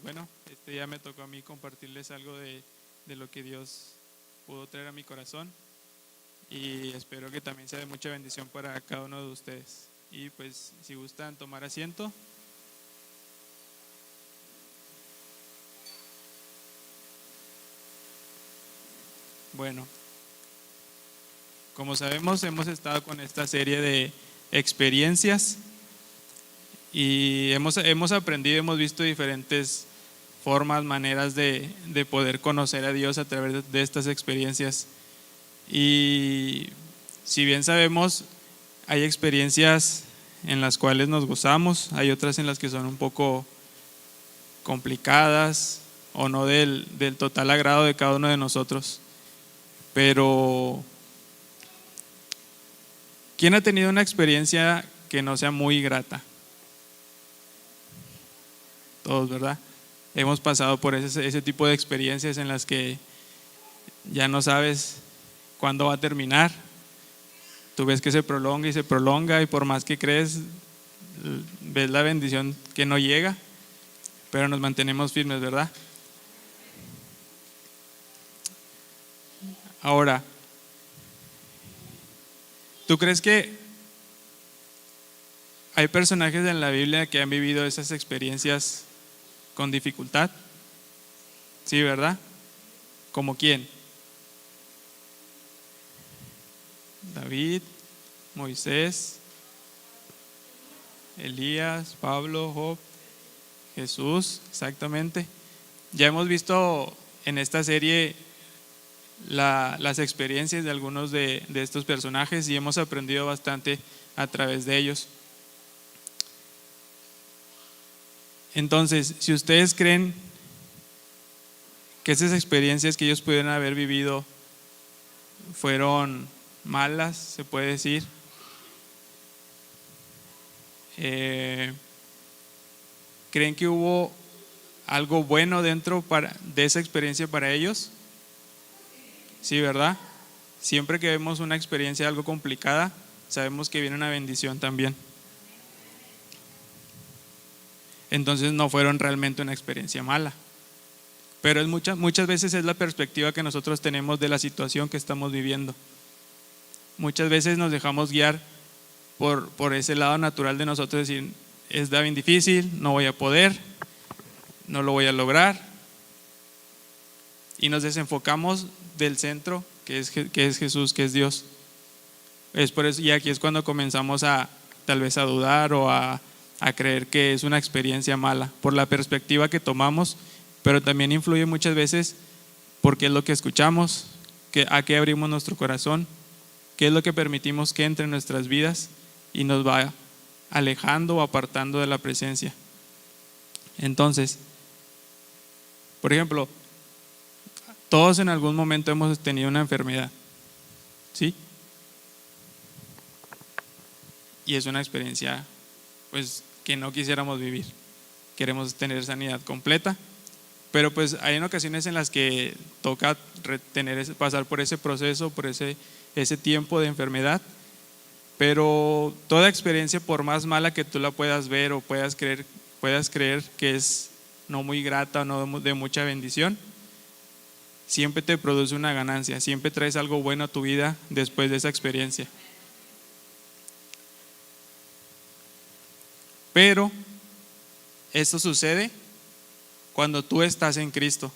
bueno, este día me tocó a mí compartirles algo de lo que Dios pudo traer a mi corazón y espero que también sea de mucha bendición para cada uno de ustedes. Y pues si gustan tomar asiento. Bueno, como sabemos, hemos estado con esta serie de experiencias y hemos aprendido, hemos visto diferentes formas, maneras de poder conocer a Dios a través de estas experiencias. Y si bien sabemos, hay experiencias en las cuales nos gozamos, hay otras en las que son un poco complicadas o no del total agrado de cada uno de nosotros. Pero ¿quién ha tenido una experiencia que no sea muy grata? Todos, ¿verdad? Hemos pasado por ese tipo de experiencias en las que ya no sabes cuándo va a terminar. Tú ves que se prolonga y por más que crees, ves la bendición que no llega, pero nos mantenemos firmes, ¿verdad? Ahora, ¿tú crees que hay personajes en la Biblia que han vivido esas experiencias con dificultad? Sí, ¿verdad? ¿Como quién? David, Moisés, Elías, Pablo, Job, Jesús, exactamente. Ya hemos visto en esta serie las experiencias de algunos de estos personajes y hemos aprendido bastante a través de ellos. Entonces, si ustedes creen que esas experiencias que ellos pudieron haber vivido fueron malas, se puede decir, ¿creen que hubo algo bueno dentro de esa experiencia para ellos? Sí, ¿verdad? Siempre que vemos una experiencia algo complicada, sabemos que viene una bendición también. Entonces no fueron realmente una experiencia mala. Pero muchas veces es la perspectiva que nosotros tenemos de la situación que estamos viviendo. Muchas veces nos dejamos guiar por ese lado natural de nosotros, decir, está bien difícil, no voy a poder, no lo voy a lograr. Y nos desenfocamos del centro que es Jesús, que es Dios. Es por eso, y aquí es cuando comenzamos tal vez a dudar o a creer que es una experiencia mala, por la perspectiva que tomamos, pero también influye muchas veces porque es lo que escuchamos, a qué abrimos nuestro corazón, qué es lo que permitimos que entre en nuestras vidas y nos va alejando o apartando de la presencia. Entonces, por ejemplo, todos en algún momento hemos tenido una enfermedad, ¿sí? Y es una experiencia pues que no quisiéramos vivir. Queremos tener sanidad completa, pero pues hay en ocasiones en las que toca pasar por ese proceso, por ese tiempo de enfermedad. Pero toda experiencia, por más mala que tú la puedas ver o puedas creer que es no muy grata o no de mucha bendición, siempre te produce una ganancia, siempre traes algo bueno a tu vida después de esa experiencia. Pero esto sucede cuando tú estás en Cristo,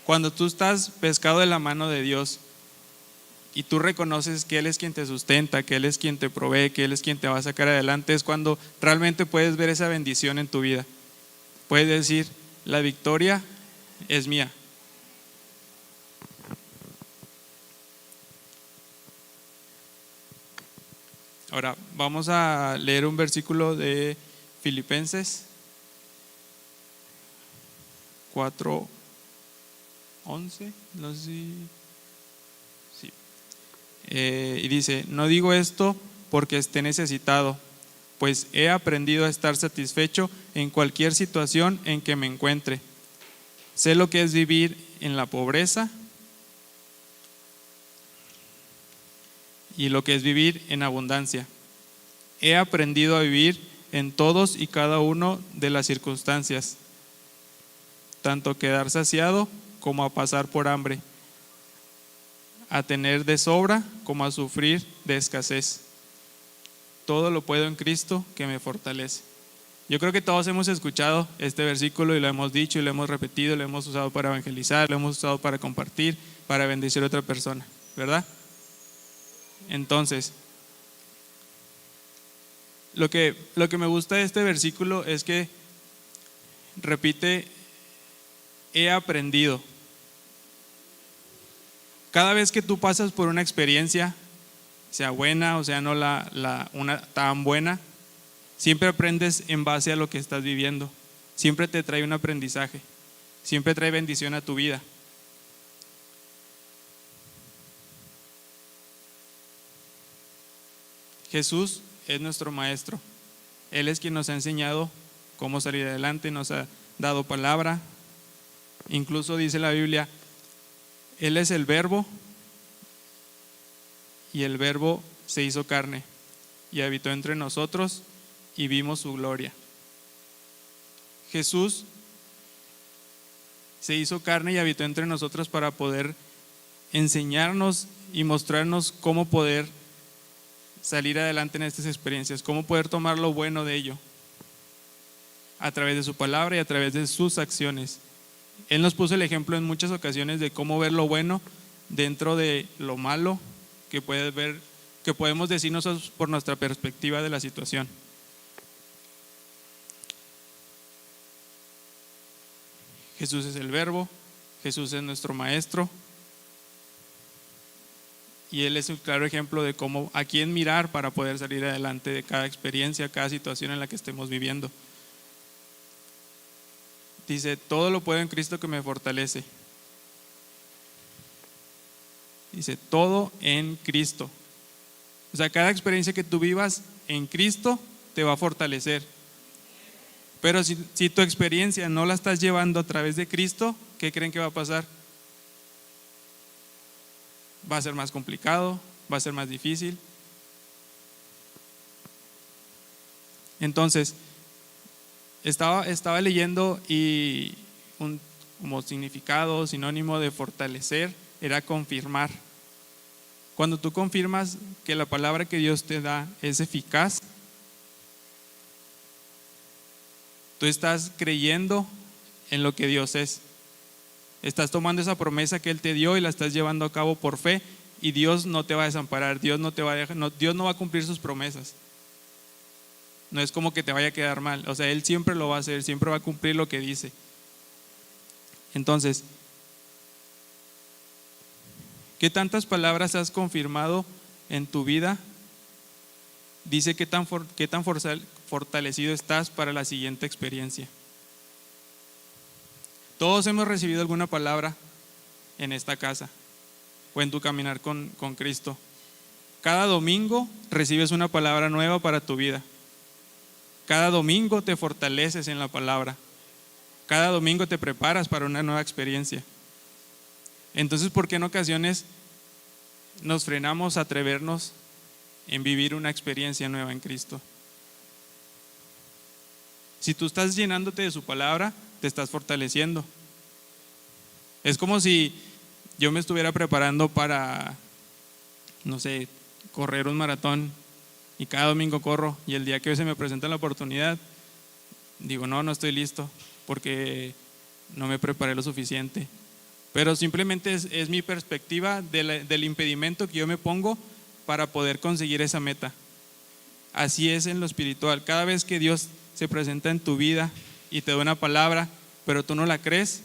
cuando tú estás pescado de la mano de Dios y tú reconoces que Él es quien te sustenta, que Él es quien te provee, que Él es quien te va a sacar adelante. Es cuando realmente puedes ver esa bendición en tu vida. Puedes decir, la victoria es mía. Ahora vamos a leer un versículo de Filipenses 4:11, no sé si... sí. Y dice, no digo esto porque esté necesitado, pues he aprendido a estar satisfecho en cualquier situación en que me encuentre. Sé lo que es vivir en la pobreza y lo que es vivir en abundancia. He aprendido a vivir en todos y cada uno de las circunstancias, tanto a quedar saciado como a pasar por hambre, a tener de sobra como a sufrir de escasez. Todo lo puedo en Cristo que me fortalece. Yo creo que todos hemos escuchado este versículo y lo hemos dicho y lo hemos repetido, lo hemos usado para evangelizar, lo hemos usado para compartir, para bendecir a otra persona, ¿verdad? Entonces, lo que me gusta de este versículo es que repite, he aprendido. Cada vez que tú pasas por una experiencia, sea buena o sea no una tan buena, siempre aprendes en base a lo que estás viviendo. Siempre te trae un aprendizaje, siempre trae bendición a tu vida. Jesús es nuestro maestro. Él es quien nos ha enseñado cómo salir adelante, nos ha dado palabra. Incluso dice la Biblia, Él es el Verbo y el Verbo se hizo carne y habitó entre nosotros y vimos su gloria. Jesús se hizo carne y habitó entre nosotros para poder enseñarnos y mostrarnos cómo poder salir adelante en estas experiencias, cómo poder tomar lo bueno de ello a través de su palabra y a través de sus acciones. Él nos puso el ejemplo en muchas ocasiones de cómo ver lo bueno dentro de lo malo que podemos decir nosotros por nuestra perspectiva de la situación. Jesús es el Verbo, Jesús es nuestro Maestro y Él es un claro ejemplo de cómo, a quién mirar para poder salir adelante de cada experiencia, cada situación en la que estemos viviendo. Dice, todo lo puedo en Cristo que me fortalece. Dice, todo en Cristo. O sea, cada experiencia que tú vivas en Cristo te va a fortalecer. Pero si tu experiencia no la estás llevando a través de Cristo, ¿qué creen que va a pasar? Va a ser más complicado, va a ser más difícil. Entonces, estaba leyendo y como significado, sinónimo de fortalecer, era confirmar. Cuando tú confirmas que la palabra que Dios te da es eficaz, tú estás creyendo en lo que Dios es. Estás tomando esa promesa que Él te dio y la estás llevando a cabo por fe, y Dios no te va a desamparar, Dios no va a cumplir sus promesas. No es como que te vaya a quedar mal, o sea, Él siempre lo va a hacer, siempre va a cumplir lo que dice. Entonces, ¿qué tantas palabras has confirmado en tu vida? Dice qué tan fortalecido estás para la siguiente experiencia. Todos hemos recibido alguna palabra en esta casa o en tu caminar con Cristo. Cada domingo recibes una palabra nueva para tu vida. Cada domingo te fortaleces en la palabra. Cada domingo te preparas para una nueva experiencia. Entonces, ¿por qué en ocasiones nos frenamos a atrevernos en vivir una experiencia nueva en Cristo? Si tú estás llenándote de su palabra, te estás fortaleciendo. Es como si yo me estuviera preparando para, no sé, correr un maratón, y cada domingo corro, y el día que se me presenta la oportunidad digo, no estoy listo porque no me preparé lo suficiente. Pero simplemente es mi perspectiva del impedimento que yo me pongo para poder conseguir esa meta. Así es en lo espiritual. Cada vez que Dios se presenta en tu vida y te da una palabra, pero tú no la crees,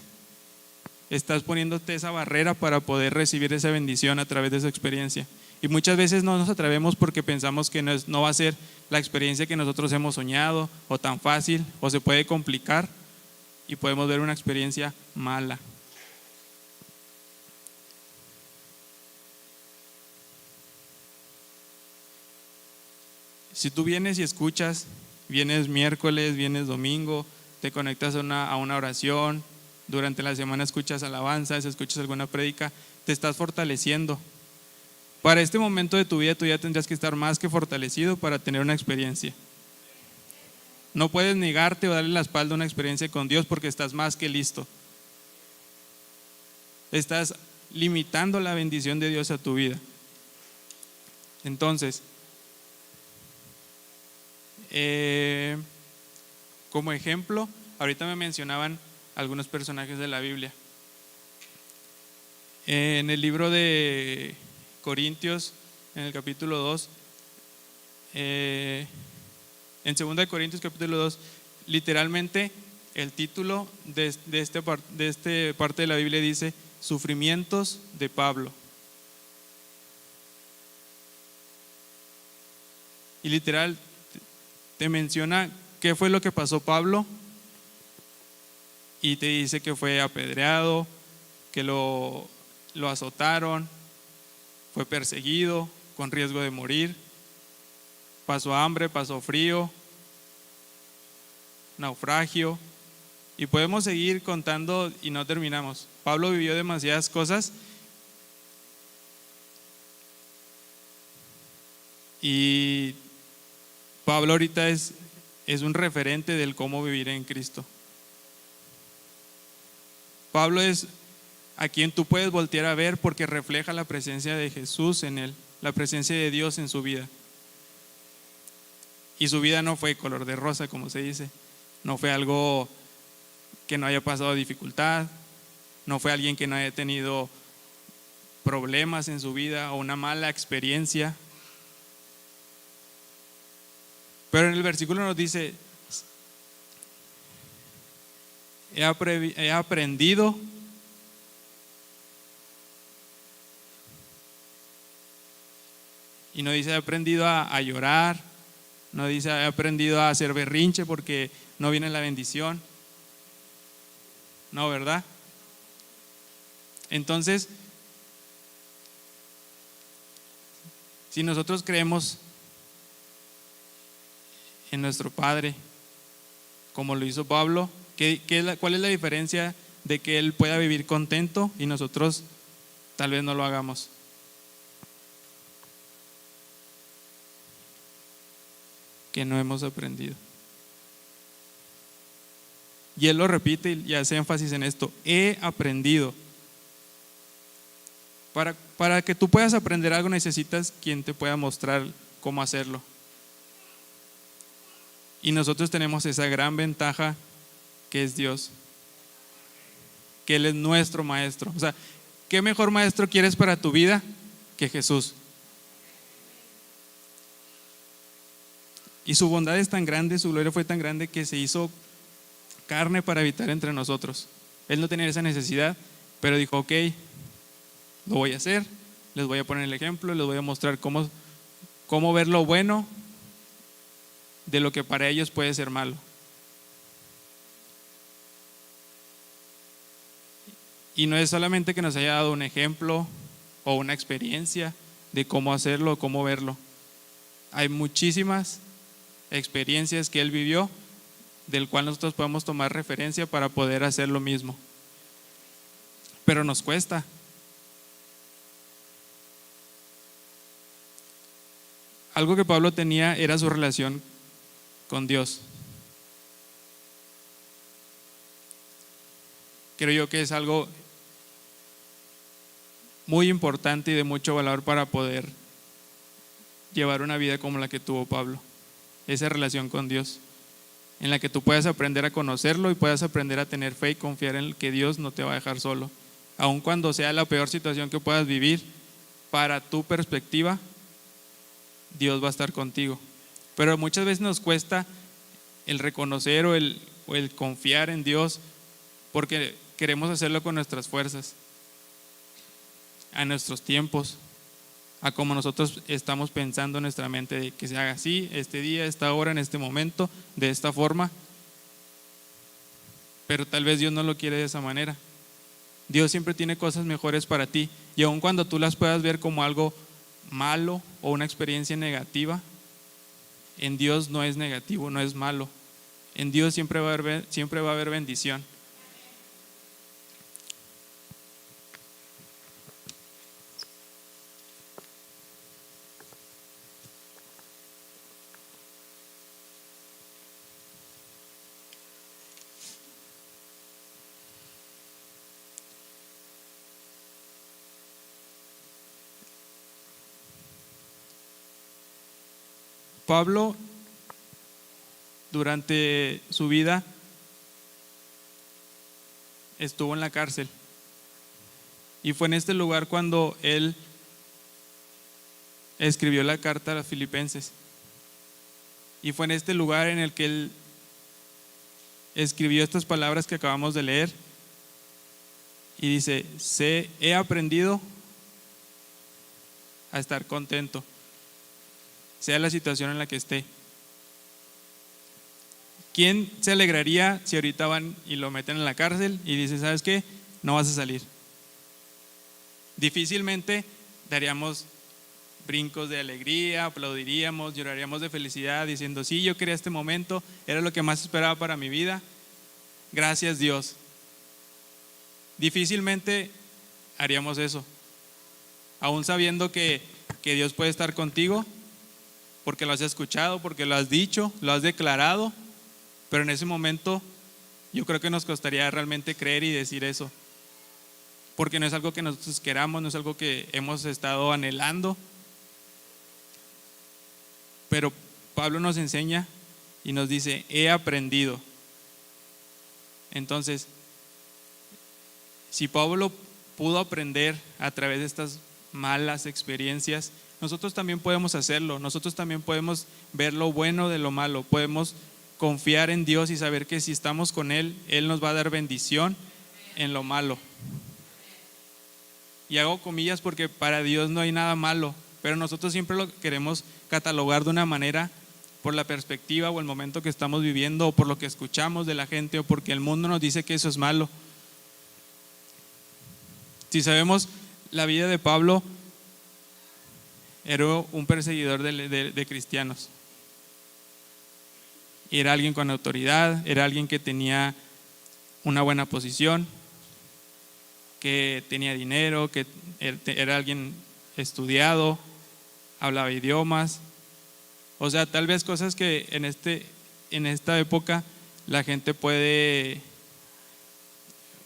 estás poniéndote esa barrera para poder recibir esa bendición a través de esa experiencia. Y muchas veces no nos atrevemos porque pensamos que no va a ser la experiencia que nosotros hemos soñado, o tan fácil, o se puede complicar y podemos ver una experiencia mala. Si tú vienes y escuchas, vienes miércoles, vienes domingo, te conectas a una oración, durante la semana escuchas alabanzas, escuchas alguna prédica, te estás fortaleciendo. Para este momento de tu vida tú ya tendrías que estar más que fortalecido para tener una experiencia. No puedes negarte o darle la espalda a una experiencia con Dios porque estás más que listo. Estás limitando la bendición de Dios a tu vida. Entonces, como ejemplo, ahorita me mencionaban algunos personajes de la Biblia. En el libro de Corintios, en el capítulo 2, en 2 de Corintios capítulo 2, literalmente el título de esta parte de la Biblia dice sufrimientos de Pablo. Y literal te menciona qué fue lo que pasó Pablo y te dice que fue apedreado, que lo azotaron, fue perseguido con riesgo de morir, pasó hambre, pasó frío, naufragio, y podemos seguir contando y no terminamos. Pablo vivió demasiadas cosas y Pablo ahorita es un referente del cómo vivir en Cristo. Pablo es a quien tú puedes voltear a ver porque refleja la presencia de Jesús en él, la presencia de Dios en su vida. Y su vida no fue color de rosa, como se dice. No fue algo que no haya pasado dificultad, no fue alguien que no haya tenido problemas en su vida o una mala experiencia. Pero en el versículo nos dice, he aprendido y no dice he aprendido a llorar, no dice he aprendido a hacer berrinche porque no viene la bendición. No, ¿verdad? Entonces, si nosotros creemos en nuestro Padre, como lo hizo Pablo, ¿cuál es la diferencia de que Él pueda vivir contento y nosotros tal vez no lo hagamos? Que no hemos aprendido. Y Él lo repite y hace énfasis en esto: he aprendido. Para que tú puedas aprender algo necesitas quien te pueda mostrar cómo hacerlo. Y nosotros tenemos esa gran ventaja que es Dios, que Él es nuestro maestro. O sea, ¿qué mejor maestro quieres para tu vida que Jesús? Y su bondad es tan grande, su gloria fue tan grande que se hizo carne para habitar entre nosotros. Él no tenía esa necesidad, pero dijo, ok, lo voy a hacer, les voy a poner el ejemplo, les voy a mostrar cómo ver lo bueno de lo que para ellos puede ser malo. Y no es solamente que nos haya dado un ejemplo o una experiencia de cómo hacerlo o cómo verlo. Hay muchísimas experiencias que Él vivió, del cual nosotros podemos tomar referencia para poder hacer lo mismo. Pero nos cuesta. Algo que Pablo tenía era su relación con Dios. Creo yo que es algo muy importante y de mucho valor para poder llevar una vida como la que tuvo Pablo. Esa relación con Dios, en la que tú puedas aprender a conocerlo y puedas aprender a tener fe y confiar en que Dios no te va a dejar solo. Aun cuando sea la peor situación que puedas vivir, para tu perspectiva, Dios va a estar contigo. Pero muchas veces nos cuesta el reconocer o el confiar en Dios porque queremos hacerlo con nuestras fuerzas, a nuestros tiempos, a como nosotros estamos pensando en nuestra mente de que se haga así, este día, esta hora, en este momento, de esta forma. Pero tal vez Dios no lo quiere de esa manera. Dios siempre tiene cosas mejores para ti, y aun cuando tú las puedas ver como algo malo o una experiencia negativa, en Dios no es negativo, no es malo. En Dios siempre va a haber bendición. Pablo, durante su vida, estuvo en la cárcel. Y fue en este lugar cuando él escribió la carta a los filipenses. Y fue en este lugar en el que él escribió estas palabras que acabamos de leer. Y dice: he aprendido a estar contento, sea la situación en la que esté. ¿Quién se alegraría si ahorita van y lo meten en la cárcel y dice: ¿sabes qué? No vas a salir? Difícilmente daríamos brincos de alegría, aplaudiríamos, lloraríamos de felicidad diciendo: sí, yo quería este momento, era lo que más esperaba para mi vida, gracias Dios. Difícilmente haríamos eso, aún sabiendo que Dios puede estar contigo, porque lo has escuchado, porque lo has dicho, lo has declarado. Pero en ese momento yo creo que nos costaría realmente creer y decir eso, porque no es algo que nosotros queramos, no es algo que hemos estado anhelando. Pero Pablo nos enseña y nos dice: he aprendido. Entonces, si Pablo pudo aprender a través de estas malas experiencias, nosotros también podemos hacerlo. Nosotros también podemos ver lo bueno de lo malo, podemos confiar en Dios y saber que si estamos con Él, Él nos va a dar bendición en lo malo. Y hago comillas porque para Dios no hay nada malo, pero nosotros siempre lo queremos catalogar de una manera por la perspectiva o el momento que estamos viviendo, o por lo que escuchamos de la gente, o porque el mundo nos dice que eso es malo. Si sabemos la vida de Pablo, era un perseguidor de cristianos. Era alguien con autoridad, era alguien que tenía una buena posición, que tenía dinero, que era alguien estudiado, hablaba idiomas. O sea, tal vez cosas que en esta época la gente puede,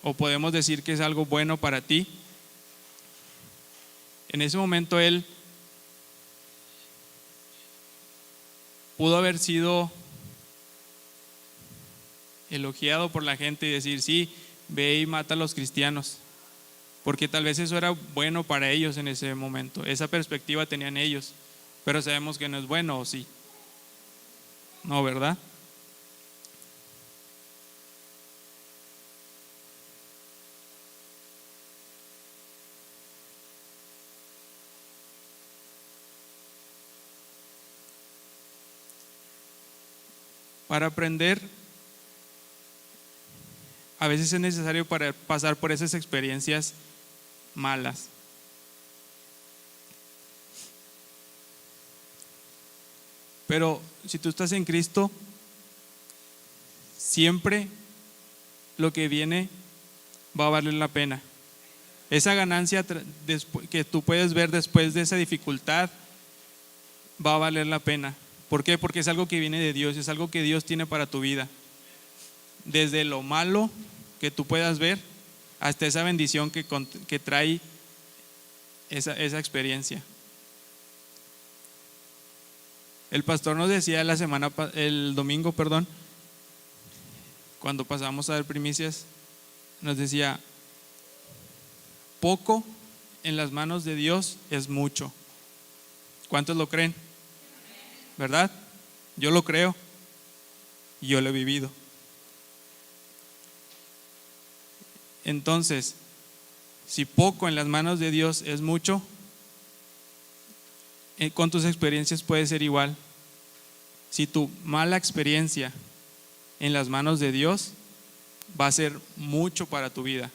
o podemos decir que es algo bueno para ti. En ese momento él pudo haber sido elogiado por la gente y decir: sí, ve y mata a los cristianos, porque tal vez eso era bueno para ellos en ese momento, esa perspectiva tenían ellos. Pero sabemos que no es bueno, ¿o sí? No, ¿verdad? Para aprender, a veces es necesario pasar por esas experiencias malas. Pero si tú estás en Cristo, siempre lo que viene va a valer la pena. Esa ganancia que tú puedes ver después de esa dificultad va a valer la pena. ¿Por qué? Porque es algo que viene de Dios, es algo que Dios tiene para tu vida. Desde lo malo que tú puedas ver hasta esa bendición que trae esa experiencia. El pastor nos decía el domingo, cuando pasamos a dar primicias, nos decía: poco en las manos de Dios es mucho. ¿Cuántos lo creen? ¿Verdad? Yo lo creo y yo lo he vivido. Entonces, si poco en las manos de Dios es mucho, con tus experiencias puede ser igual. Si tu mala experiencia en las manos de Dios, va a ser mucho para tu vida.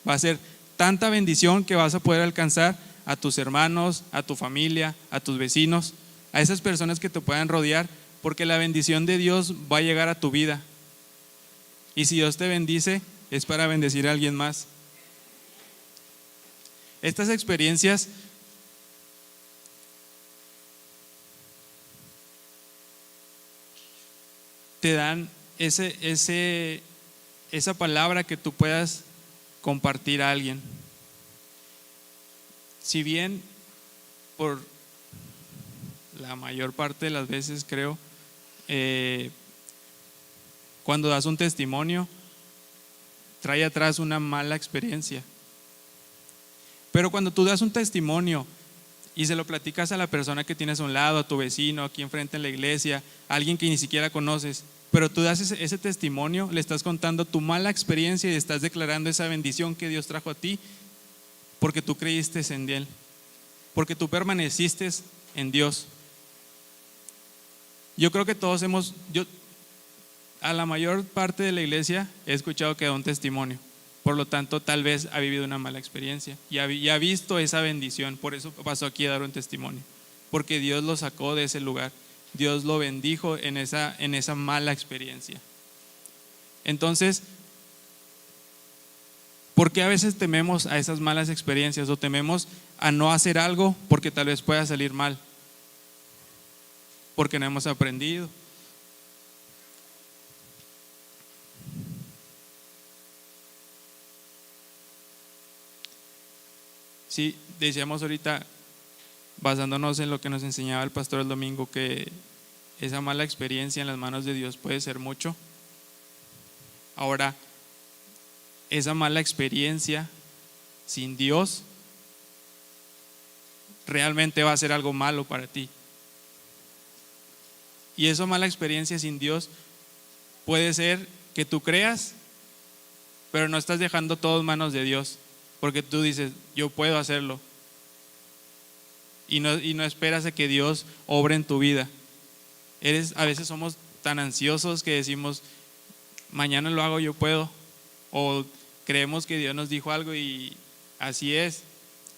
Va a ser tanta bendición que vas a poder alcanzar a tus hermanos, a tu familia, a tus vecinos, a esas personas que te puedan rodear, porque la bendición de Dios va a llegar a tu vida. Y si Dios te bendice, es para bendecir a alguien más. Estas experiencias te dan esa palabra que tú puedas compartir a alguien. Si bien por la mayor parte de las veces creo, cuando das un testimonio, trae atrás una mala experiencia. Pero cuando tú das un testimonio y se lo platicas a la persona que tienes a un lado, a tu vecino, aquí enfrente en la iglesia, a alguien que ni siquiera conoces, pero tú das ese testimonio, le estás contando tu mala experiencia y estás declarando esa bendición que Dios trajo a ti porque tú creíste en Él, porque tú permaneciste en Dios. Yo creo que todos a la mayor parte de la iglesia he escuchado que da un testimonio. Por lo tanto, tal vez ha vivido una mala experiencia y ha visto esa bendición. Por eso pasó aquí a dar un testimonio, porque Dios lo sacó de ese lugar. Dios lo bendijo en esa mala experiencia. Entonces, ¿por qué a veces tememos a esas malas experiencias o tememos a no hacer algo porque tal vez pueda salir mal? Porque no hemos aprendido. Sí, decíamos ahorita, basándonos en lo que nos enseñaba el pastor el domingo, que esa mala experiencia en las manos de Dios puede ser mucho. Ahora, esa mala experiencia sin Dios realmente va a ser algo malo para ti. Y esa mala experiencia sin Dios puede ser que tú creas, pero no estás dejando todo en manos de Dios, porque tú dices, yo puedo hacerlo. Y no esperas a que Dios obre en tu vida. A veces somos tan ansiosos que decimos, mañana lo hago, yo puedo. O creemos que Dios nos dijo algo y así es.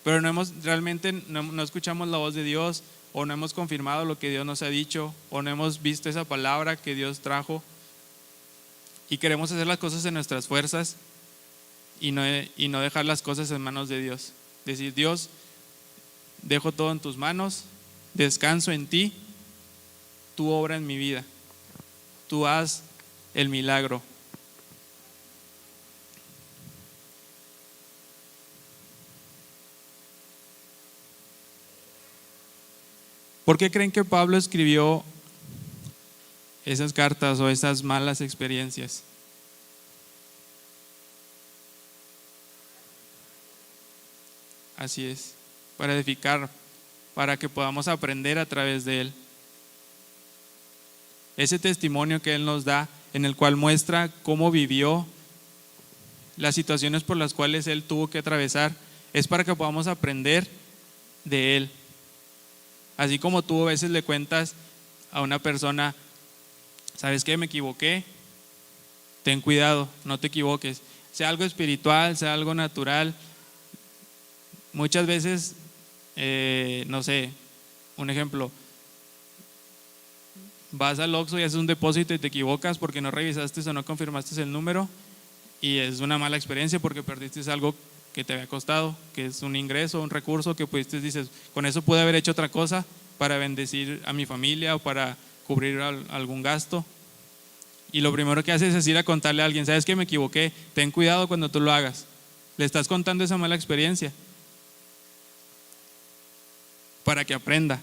Pero realmente no escuchamos la voz de Dios, o no hemos confirmado lo que Dios nos ha dicho, o no hemos visto esa palabra que Dios trajo. Y queremos hacer las cosas en nuestras fuerzas y no dejar las cosas en manos de Dios. Decir, Dios, dejo todo en tus manos, descanso en ti, tú obra en mi vida, tú haz el milagro. ¿Por qué creen que Pablo escribió esas cartas o esas malas experiencias? Así es, para edificar, para que podamos aprender a través de él. Ese testimonio que él nos da, en el cual muestra cómo vivió las situaciones por las cuales él tuvo que atravesar, es para que podamos aprender de él. Así como tú a veces le cuentas a una persona, ¿sabes qué? Me equivoqué. Ten cuidado, no te equivoques. Sea algo espiritual, sea algo natural. Muchas veces, no sé, un ejemplo, vas al Oxxo y haces un depósito y te equivocas porque no revisaste o no confirmaste el número, y es una mala experiencia porque perdiste algo que te había costado, que es un ingreso, un recurso que pudiste, dices, con eso pude haber hecho otra cosa para bendecir a mi familia o para cubrir algún gasto. Y lo primero que haces es ir a contarle a alguien, ¿sabes qué? Me equivoqué. Ten cuidado cuando tú lo hagas. Le estás contando esa mala experiencia para que aprenda.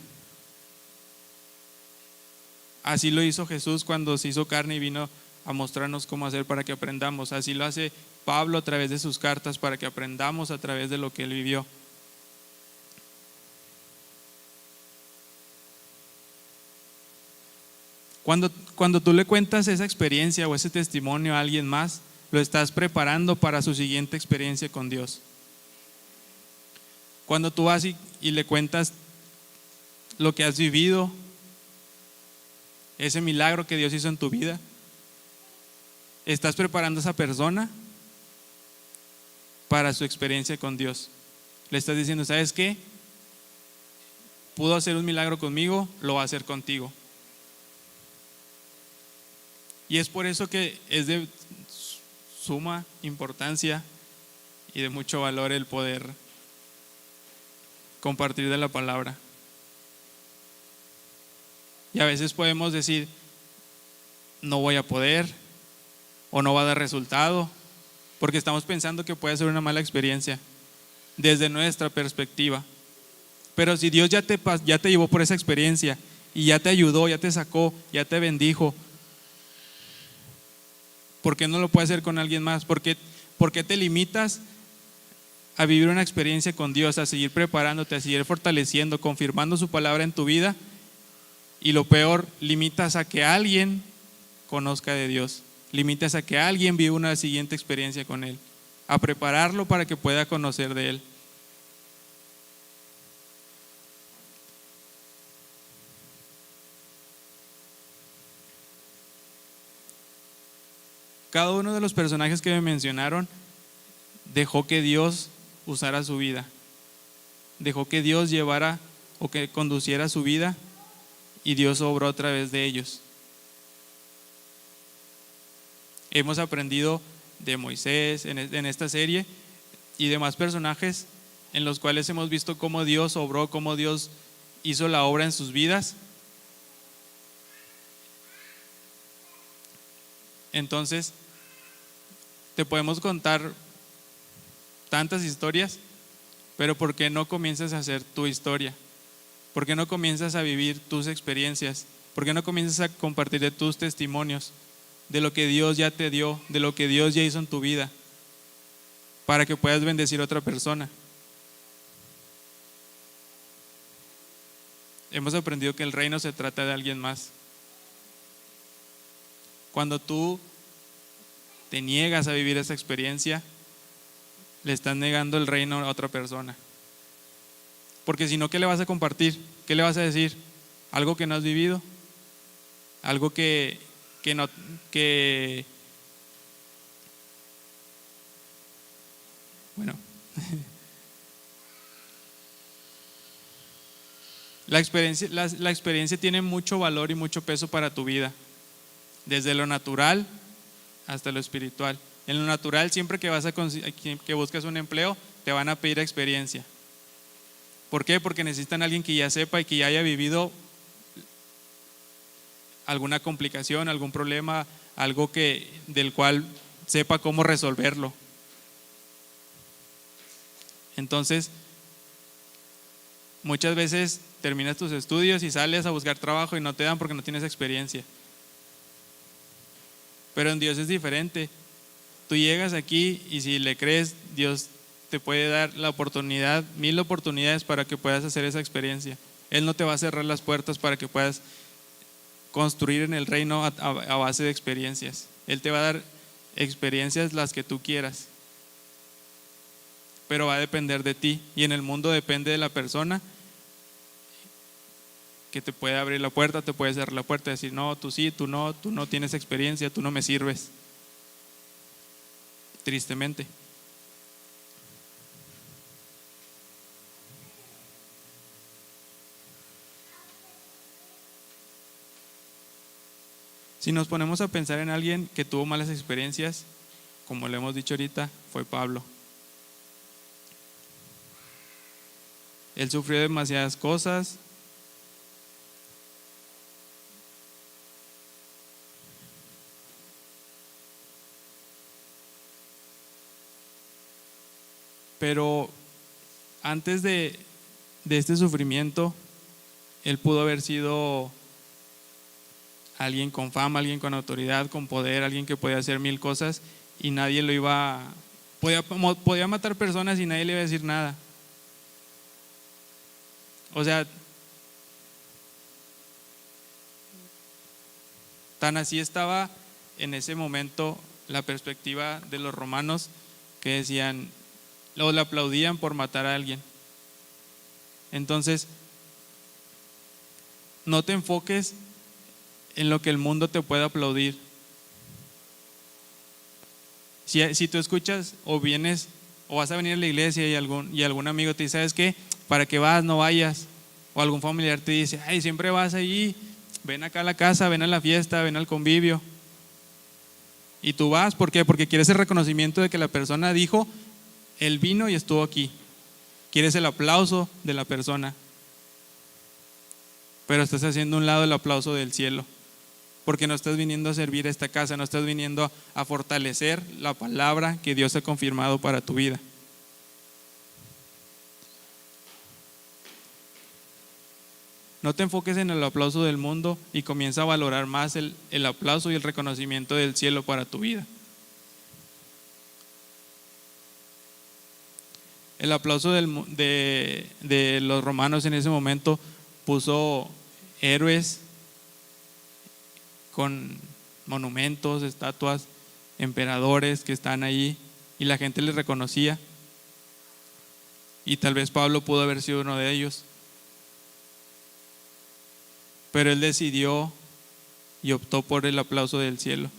Así lo hizo Jesús cuando se hizo carne y vino a mostrarnos cómo hacer para que aprendamos. Así lo hace Pablo a través de sus cartas para que aprendamos a través de lo que él vivió. Cuando tú le cuentas esa experiencia o ese testimonio a alguien más, lo estás preparando para su siguiente experiencia con Dios. Cuando tú vas y le cuentas lo que has vivido, ese milagro que Dios hizo en tu vida, estás preparando a esa persona para su experiencia con Dios. Le estás diciendo, ¿sabes qué? Pudo hacer un milagro conmigo, lo va a hacer contigo. Y es por eso que es de suma importancia y de mucho valor el poder compartir de la palabra. Y a veces podemos decir, no voy a poder o no va a dar resultado, porque estamos pensando que puede ser una mala experiencia desde nuestra perspectiva. Pero si Dios ya te llevó por esa experiencia y ya te ayudó, ya te sacó, ya te bendijo. ¿Por qué no lo puedes hacer con alguien más? ¿Por qué te limitas a vivir una experiencia con Dios, a seguir preparándote, a seguir fortaleciendo, confirmando su palabra en tu vida? Y lo peor, limitas a que alguien conozca de Dios, limitas a que alguien viva una siguiente experiencia con Él, a prepararlo para que pueda conocer de Él. Cada uno de los personajes que me mencionaron dejó que Dios usara su vida, dejó que Dios llevara o que conduciera su vida, y Dios obró a través de ellos. Hemos aprendido de Moisés en esta serie y demás personajes en los cuales hemos visto cómo Dios obró, cómo Dios hizo la obra en sus vidas. Entonces, te podemos contar tantas historias, pero ¿por qué no comienzas a hacer tu historia? ¿Por qué no comienzas a vivir tus experiencias? ¿Por qué no comienzas a compartir de tus testimonios, de lo que Dios ya te dio, de lo que Dios ya hizo en tu vida, para que puedas bendecir a otra persona? Hemos aprendido que el reino se trata de alguien más. Cuando tú te niegas a vivir esa experiencia, le estás negando el reino a otra persona. Porque si no, ¿qué le vas a compartir? ¿Qué le vas a decir? ¿Algo que no has vivido? ¿Algo que bueno, la experiencia tiene mucho valor y mucho peso para tu vida, desde lo natural hasta lo espiritual. En lo natural, siempre que buscas un empleo, te van a pedir experiencia. ¿Por qué? Porque necesitan a alguien que ya sepa y que ya haya vivido alguna complicación, algún problema, algo del cual sepa cómo resolverlo. Entonces, muchas veces terminas tus estudios y sales a buscar trabajo y no te dan porque no tienes experiencia. Pero en Dios es diferente. Tú llegas aquí y si le crees, Dios te puede dar la oportunidad, 1000 oportunidades para que puedas hacer esa experiencia. Él no te va a cerrar las puertas para que puedas construir en el reino a base de experiencias. Él te va a dar experiencias las que tú quieras, pero va a depender de ti, y en el mundo depende de la persona que te puede abrir la puerta, te puede cerrar la puerta y decir no, tú sí, tú no tienes experiencia, tú no me sirves, tristemente. Si nos ponemos a pensar en alguien que tuvo malas experiencias, como le hemos dicho ahorita, fue Pablo. Él sufrió demasiadas cosas. Pero antes de este sufrimiento, él pudo haber sido alguien con fama, alguien con autoridad, con poder, alguien que podía hacer 1000 cosas y nadie lo podía matar personas y nadie le iba a decir nada. O sea, tan así estaba en ese momento la perspectiva de los romanos, que decían, o le aplaudían por matar a alguien. Entonces, no te enfoques en lo que el mundo te puede aplaudir. Si tú escuchas o vienes o vas a venir a la iglesia y algún amigo te dice, ¿sabes qué? ¿Para qué vas? No vayas. O algún familiar te dice, ay, siempre vas allí, ven acá a la casa, ven a la fiesta, ven al convivio. Y tú vas, ¿por qué? Porque quieres el reconocimiento de que la persona dijo, él vino y estuvo aquí. Quieres el aplauso de la persona, pero estás haciendo a un lado el aplauso del cielo, porque no estás viniendo a servir a esta casa, no estás viniendo a fortalecer la palabra que Dios ha confirmado para tu vida. No te enfoques en el aplauso del mundo y comienza a valorar más el aplauso y el reconocimiento del cielo para tu vida. El aplauso de los romanos en ese momento puso héroes con monumentos, estatuas, emperadores que están ahí y la gente les reconocía. Y tal vez Pablo pudo haber sido uno de ellos. Pero él decidió y optó por el aplauso del cielo.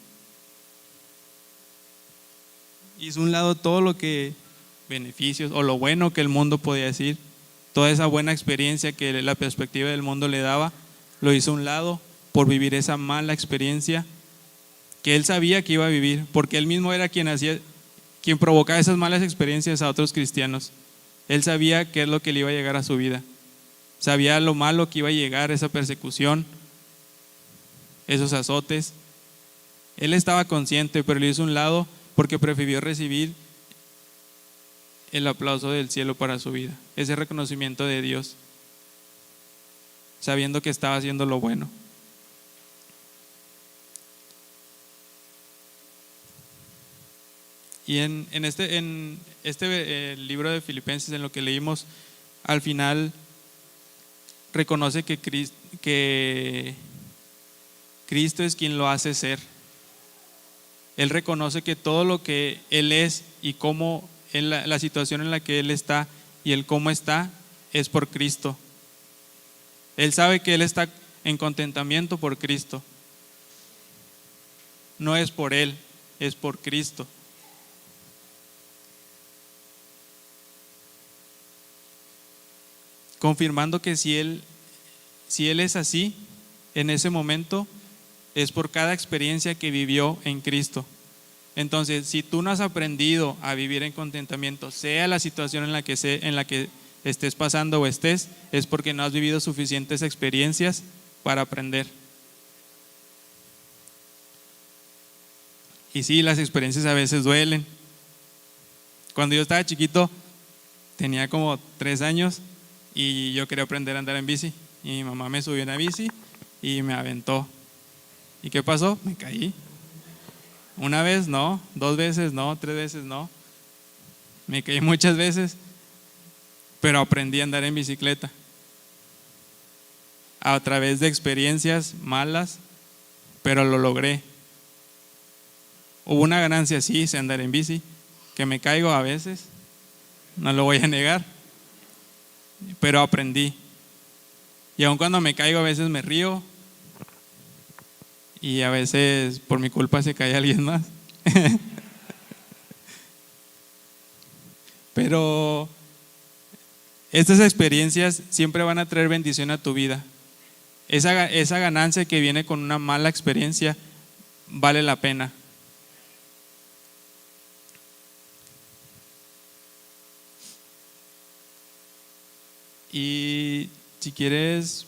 Hizo a un lado todo lo que beneficios o lo bueno que el mundo podía decir, toda esa buena experiencia que la perspectiva del mundo le daba, lo hizo a un lado por vivir esa mala experiencia que él sabía que iba a vivir, porque él mismo era quien provocaba esas malas experiencias a otros cristianos. Él sabía qué es lo que le iba a llegar a su vida, sabía lo malo que iba a llegar, esa persecución, esos azotes. Él estaba consciente, pero lo hizo a un lado porque prefirió recibir el aplauso del cielo para su vida, ese reconocimiento de Dios, sabiendo que estaba haciendo lo bueno. Y en este libro de Filipenses, en lo que leímos, al final reconoce que Cristo es quien lo hace ser. Él reconoce que todo lo que Él es y cómo la situación en la que Él está y el cómo está es por Cristo. Él sabe que Él está en contentamiento por Cristo. No es por Él, es por Cristo. Confirmando que si él es así, en ese momento, es por cada experiencia que vivió en Cristo. Entonces, si tú no has aprendido a vivir en contentamiento, sea la situación en la que estés pasando o estés, es porque no has vivido suficientes experiencias para aprender. Y sí, las experiencias a veces duelen. Cuando yo estaba chiquito, tenía como 3 años y yo quería aprender a andar en bici. Y mi mamá me subió en la bici y me aventó. ¿Y qué pasó? Me caí. 1 vez no, 2 veces no, 3 veces no. Me caí muchas veces, pero aprendí a andar en bicicleta. A través de experiencias malas, pero lo logré. Hubo una ganancia, sí, sé andar en bici, que me caigo a veces, no lo voy a negar, pero aprendí. Y aun cuando me caigo a veces me río y a veces por mi culpa se cae alguien más. Pero estas experiencias siempre van a traer bendición a tu vida. Esa ganancia que viene con una mala experiencia vale la pena. Y si quieres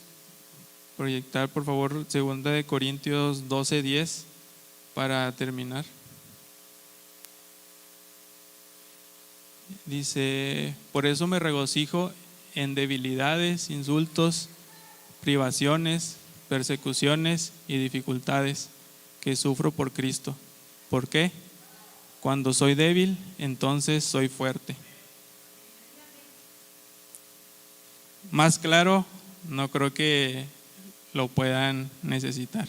proyectar, por favor, 2 Corintios 12:10 para terminar. Dice: por eso me regocijo en debilidades, insultos, privaciones, persecuciones y dificultades que sufro por Cristo. ¿Por qué? Cuando soy débil, entonces soy fuerte. Más claro, no creo que lo puedan necesitar.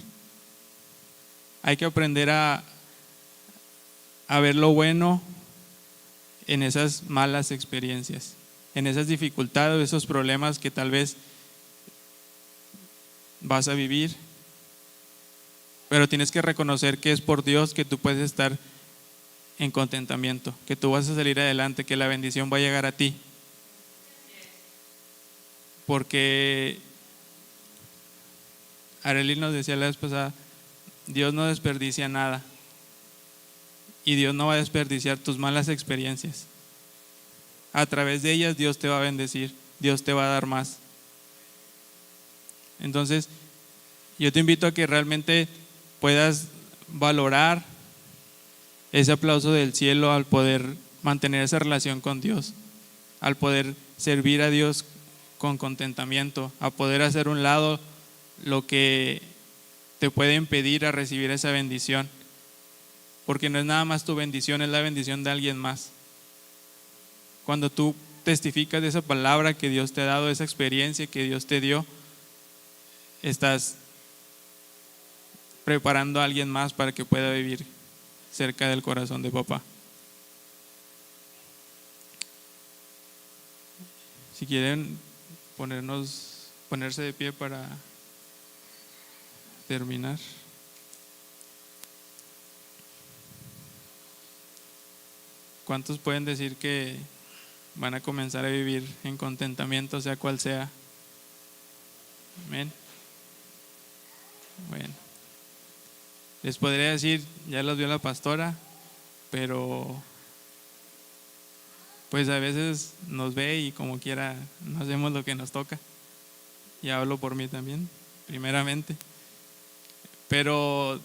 Hay que aprender a ver lo bueno en esas malas experiencias, en esas dificultades, esos problemas que tal vez vas a vivir, pero tienes que reconocer que es por Dios que tú puedes estar en contentamiento, que tú vas a salir adelante, que la bendición va a llegar a ti. Porque Arely nos decía la vez pasada, Dios no desperdicia nada y Dios no va a desperdiciar tus malas experiencias. A través de ellas Dios te va a bendecir, Dios te va a dar más. Entonces yo te invito a que realmente puedas valorar ese aplauso del cielo al poder mantener esa relación con Dios, al poder servir a Dios con contentamiento, a poder hacer a un lado lo que te puede impedir a recibir esa bendición, porque no es nada más tu bendición, es la bendición de alguien más. Cuando tú testificas de esa palabra que Dios te ha dado, esa experiencia que Dios te dio, estás preparando a alguien más para que pueda vivir cerca del corazón de papá. Si quieren ponerse de pie para terminar. ¿Cuántos pueden decir que van a comenzar a vivir en contentamiento, sea cual sea? Amén. Bueno, les podría decir, ya los vio la pastora, pero pues a veces nos ve y como quiera no hacemos lo que nos toca. Y hablo por mí también, primeramente. Pero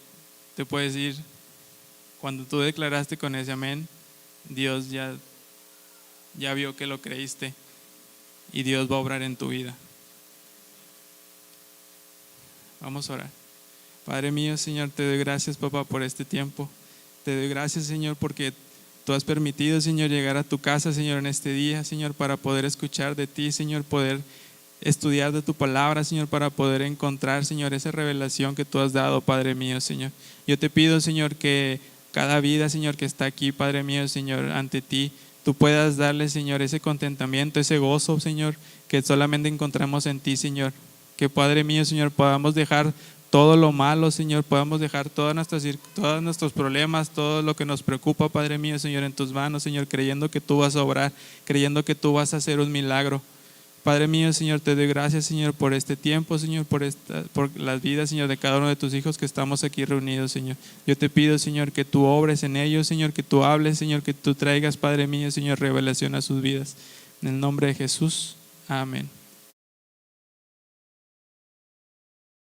te puedo decir, cuando tú declaraste con ese amén, Dios ya vio que lo creíste y Dios va a obrar en tu vida. Vamos a orar. Padre mío, Señor, te doy gracias, papá, por este tiempo. Te doy gracias, Señor, porque tú has permitido, Señor, llegar a tu casa, Señor, en este día, Señor, para poder escuchar de ti, Señor, poder estudiar de tu palabra, Señor, para poder encontrar, Señor, esa revelación que tú has dado, Padre mío, Señor. Yo te pido, Señor, que cada vida, Señor, que está aquí, Padre mío, Señor, ante ti, tú puedas darle, Señor, ese contentamiento, ese gozo, Señor, que solamente encontramos en ti, Señor. Que, Padre mío, Señor, podamos dejar todo lo malo, Señor, podamos dejar todos nuestros problemas, todo lo que nos preocupa, Padre mío, Señor, en tus manos, Señor, creyendo que tú vas a obrar, creyendo que tú vas a hacer un milagro. Padre mío, Señor, te doy gracias, Señor, por este tiempo, Señor, por las vidas, Señor, de cada uno de tus hijos que estamos aquí reunidos, Señor. Yo te pido, Señor, que tú obres en ellos, Señor, que tú hables, Señor, que tú traigas, Padre mío, Señor, revelación a sus vidas. En el nombre de Jesús, amén.